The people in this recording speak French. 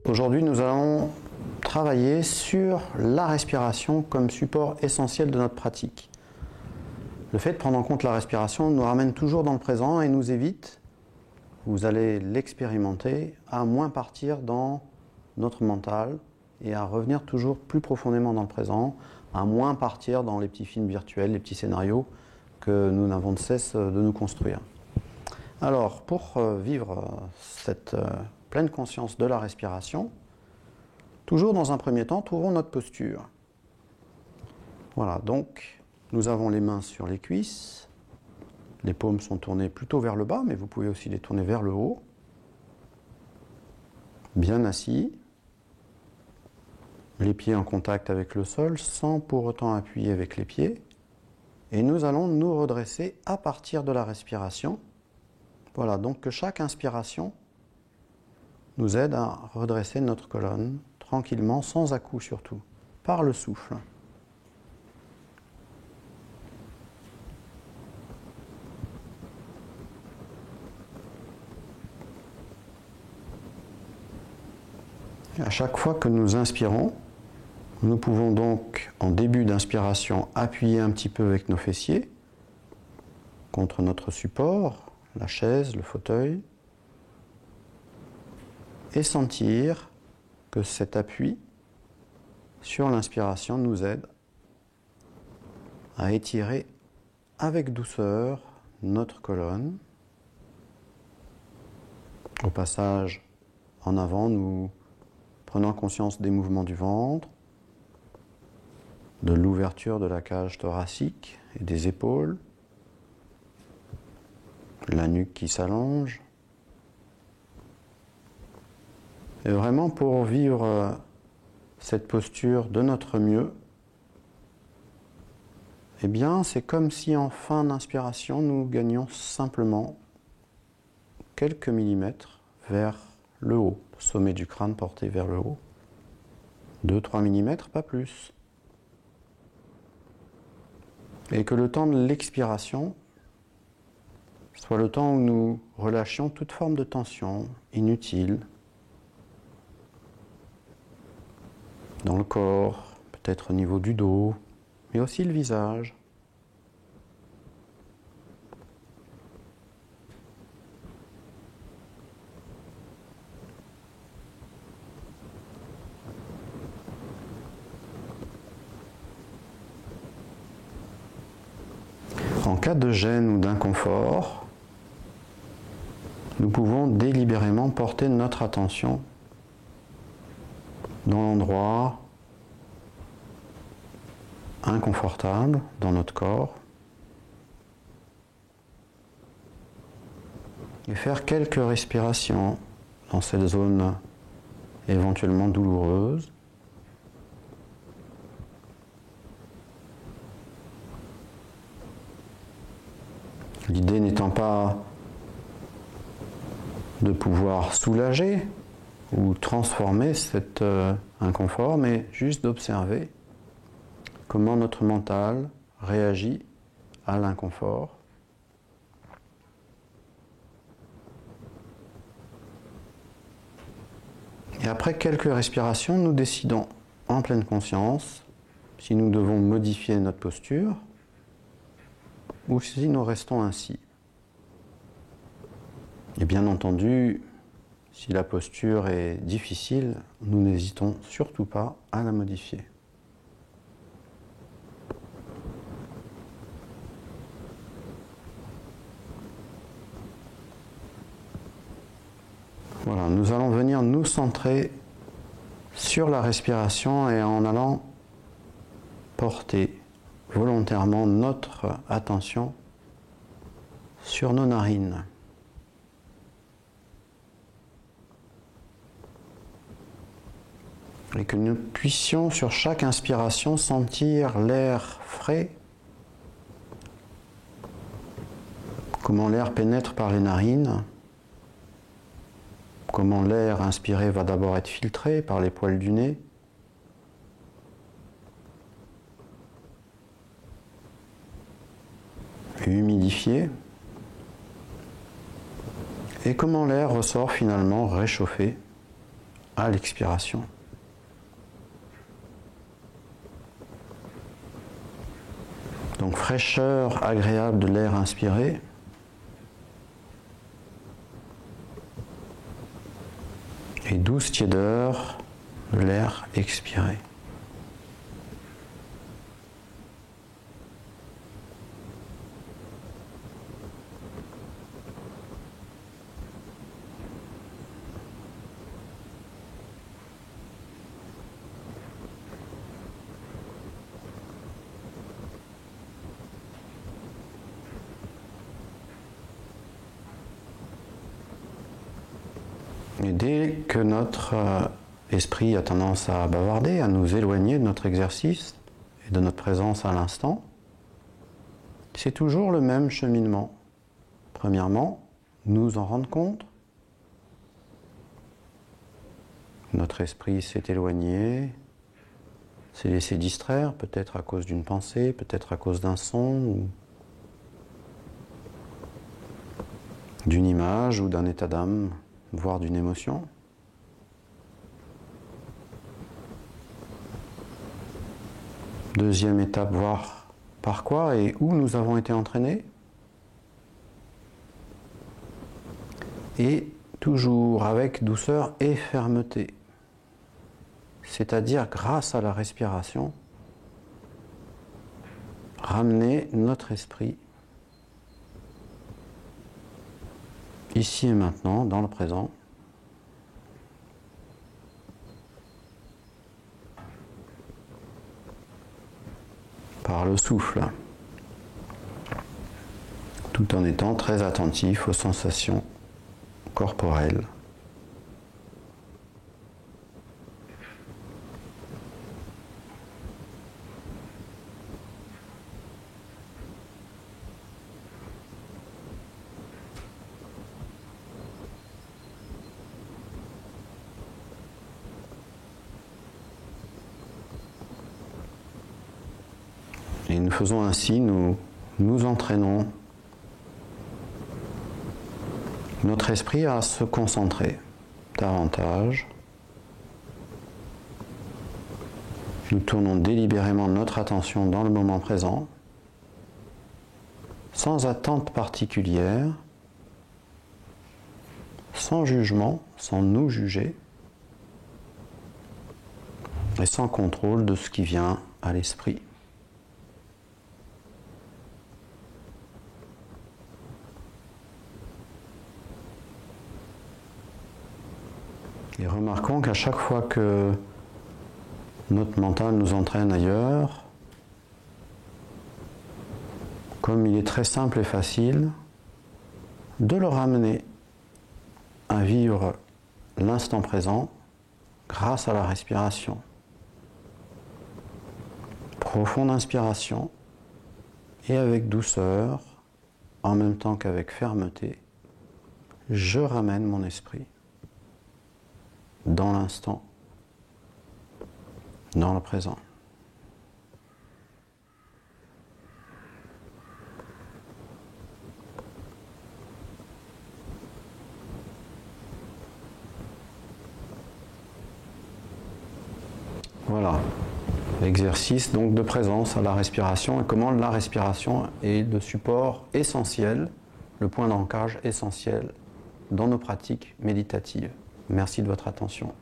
Aujourd'hui, nous allons travailler sur la respiration comme support essentiel de notre pratique. Le fait de prendre en compte la respiration nous ramène toujours dans le présent et nous évite, vous allez l'expérimenter, à moins partir dans notre mental et à revenir toujours plus profondément dans le présent, à moins partir dans les petits films virtuels, les petits scénarios que nous n'avons de cesse de nous construire. Alors, pour vivre cette pleine conscience de la respiration, toujours dans un premier temps, trouvons notre posture. Voilà, donc nous avons les mains sur les cuisses, les paumes sont tournées plutôt vers le bas, mais vous pouvez aussi les tourner vers le haut. Bien assis, les pieds en contact avec le sol, sans pour autant appuyer avec les pieds. Et nous allons nous redresser à partir de la respiration. Voilà, donc que chaque inspiration nous aide à redresser notre colonne tranquillement, sans à-coups surtout, par le souffle. Et à chaque fois que nous inspirons, nous pouvons donc, en début d'inspiration, appuyer un petit peu avec nos fessiers contre notre support, la chaise, le fauteuil, et sentir que cet appui sur l'inspiration nous aide à étirer avec douceur notre colonne. Au passage, en avant, nous prenons conscience des mouvements du ventre, de l'ouverture de la cage thoracique et des épaules, la nuque qui s'allonge. Et vraiment pour vivre cette posture de notre mieux, eh bien c'est comme si en fin d'inspiration nous gagnions simplement quelques millimètres vers le haut, le sommet du crâne porté vers le haut. 2-3 millimètres, pas plus. Et que le temps de l'expiration soit le temps où nous relâchions toute forme de tension inutile dans le corps, peut-être au niveau du dos, mais aussi le visage. En cas de gêne ou d'inconfort, nous pouvons délibérément porter notre attention dans l'endroit inconfortable dans notre corps et faire quelques respirations dans cette zone éventuellement douloureuse. L'idée n'étant pas de pouvoir soulager ou transformer cet inconfort, mais juste d'observer comment notre mental réagit à l'inconfort. Et après quelques respirations, nous décidons en pleine conscience si nous devons modifier notre posture ou si nous restons ainsi. Et bien entendu, si la posture est difficile, nous n'hésitons surtout pas à la modifier. Voilà, nous allons venir nous centrer sur la respiration et en allant porter volontairement notre attention sur nos narines. Et que nous puissions sur chaque inspiration sentir l'air frais, comment l'air pénètre par les narines, comment l'air inspiré va d'abord être filtré par les poils du nez, humidifié, et comment l'air ressort finalement réchauffé à l'expiration. Donc fraîcheur agréable de l'air inspiré. Et douce tiédeur de l'air expiré. Et dès que notre esprit a tendance à bavarder, à nous éloigner de notre exercice et de notre présence à l'instant, c'est toujours le même cheminement. Premièrement, nous en rendre compte. Notre esprit s'est éloigné, s'est laissé distraire, peut-être à cause d'une pensée, peut-être à cause d'un son, ou d'une image ou d'un état d'âme, voire d'une émotion. Deuxième étape, voir par quoi et où nous avons été entraînés. Et toujours avec douceur et fermeté. C'est-à-dire grâce à la respiration, ramener notre esprit ici et maintenant, dans le présent. Par le souffle, tout en étant très attentif aux sensations corporelles. Et nous faisons ainsi, nous entraînons notre esprit à se concentrer davantage. Nous tournons délibérément notre attention dans le moment présent, sans attente particulière, sans jugement, sans nous juger, et sans contrôle de ce qui vient à l'esprit. Et remarquons qu'à chaque fois que notre mental nous entraîne ailleurs, comme il est très simple et facile de le ramener à vivre l'instant présent grâce à la respiration. Profonde inspiration et avec douceur, en même temps qu'avec fermeté, je ramène mon esprit dans l'instant, dans le présent. Voilà, l'exercice donc de présence à la respiration et comment la respiration est le support essentiel, le point d'ancrage essentiel dans nos pratiques méditatives. Merci de votre attention.